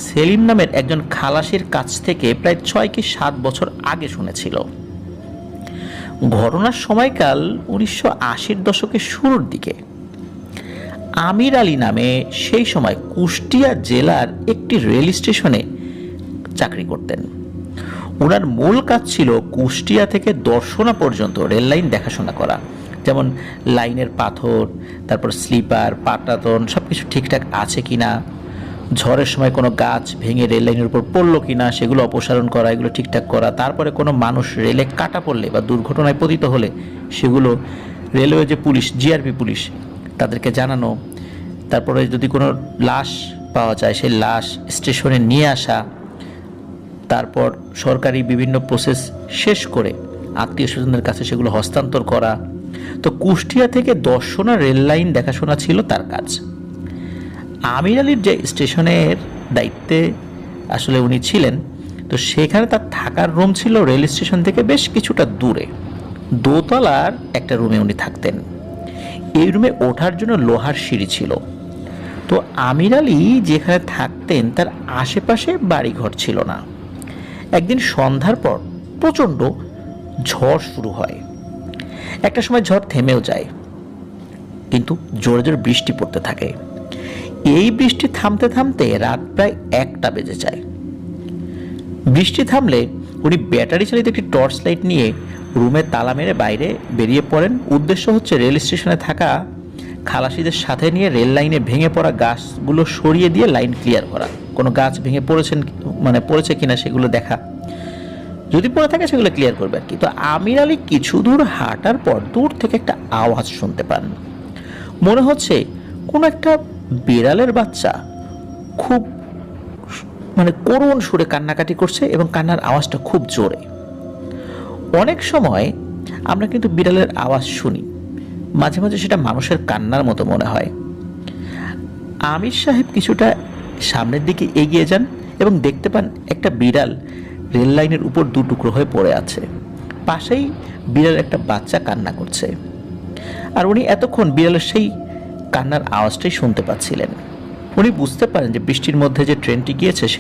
সেলিম নামের একজন খালাসির কাছ থেকে প্রায় ৬ কি ৭ বছর আগে শুনেছিল। ঘটনার সময়কাল ১৯৮০-র দশকের শুরুর দিকে। আমির আলী নামে সেই সময় কুষ্টিয়া জেলার একটি রেল স্টেশনে চাকরি করতেন। ওনার মূল কাজ ছিল কুষ্টিয়া থেকে দর্শনা পর্যন্ত রেল লাইন দেখাশোনা করা, যেমন লাইনের পাথর, তারপর স্লিপার, পাটাতন সবকিছু ঠিকঠাক আছে কিনা, ঝড়ের সময় কোনো গাছ ভেঙে রেল লাইনের উপর পড়লো কিনা সেগুলো অপসারণ করা, এগুলো ঠিকঠাক করা। তারপরে কোনো মানুষ রেলে কাটা পড়লে বা দুর্ঘটনায় পতিত হলে সেগুলো রেলওয়ে যে পুলিশ, জিআরপি পুলিশ, তাদেরকে জানানো। তারপরে যদি কোনো লাশ পাওয়া যায় সেই লাশ স্টেশনে নিয়ে আসা, তারপর সরকারি বিভিন্ন প্রসেস শেষ করে আত্মীয় স্বজনদের কাছে সেগুলো হস্তান্তর করা। তো কুষ্টিয়া থেকে দর্শনা রেল লাইন দেখাশোনা ছিল তার কাজ। আমির আলীর যে স্টেশনের দায়িত্বে আসলে উনি ছিলেন, তো সেখানে তার থাকার রুম ছিল রেল স্টেশন থেকে বেশ কিছুটা দূরে, দোতলার একটা রুমে উনি থাকতেন। এই রুমে ওঠার জন্য লোহার সিঁড়ি ছিল। তো আমির আলী যেখানে থাকতেন তার আশেপাশে বাড়িঘর ছিল না। একদিন সন্ধ্যার পর প্রচণ্ড ঝড় শুরু হয়। একটা সময় ঝড় থেমেও যায়, কিন্তু জোরে জোরে বৃষ্টি পড়তে থাকে। এই বৃষ্টি থামতে থামতে রাত প্রায় 1টা বেজে যায়। বৃষ্টি থামলে উনি ব্যাটারি চালিত একটি টর্চ লাইট নিয়ে রুমে তালা মেরে বাইরে বেরিয়ে পড়েন। উদ্দেশ্য হচ্ছে রেল স্টেশনে থাকা খালাসিদের সাথে নিয়ে রেল লাইনে ভেঙে পড়া গাছগুলো সরিয়ে দিয়ে লাইন ক্লিয়ার করা, কোনো গাছ ভেঙে পড়েছে কিনা সেগুলো দেখা, যদি পড়ে থাকে সেগুলো ক্লিয়ার করবে আর কি। তো আমির আলী কিছু দূর হাঁটার পর দূর থেকে একটা আওয়াজ শুনতে পান। মনে হচ্ছে কোনো একটা বিড়ালের বাচ্চা খুব করুণ সুরে কান্নাকাটি করছে এবং কান্নার আওয়াজটা খুব জোরে। অনেক সময় আমরা কিন্তু বিড়ালের আওয়াজ শুনি, মাঝে মাঝে সেটা মানুষের কান্নার মতো মনে হয়। আমির সাহেব কিছুটা সামনের দিকে এগিয়ে যান এবং দেখতে পান একটা বিড়াল রেল লাইনের উপর 2 টুকরো হয়ে পড়ে আছে। পাশেই বিড়ালের একটা বাচ্চা কান্না করছে, আর উনি এতক্ষণ বিড়ালের সেই কান্নার আওয়াজটাই শুনতে পাচ্ছিলেন। উনি বুঝতে পারেন যে বৃষ্টির মধ্যে যে ট্রেনটি গিয়েছে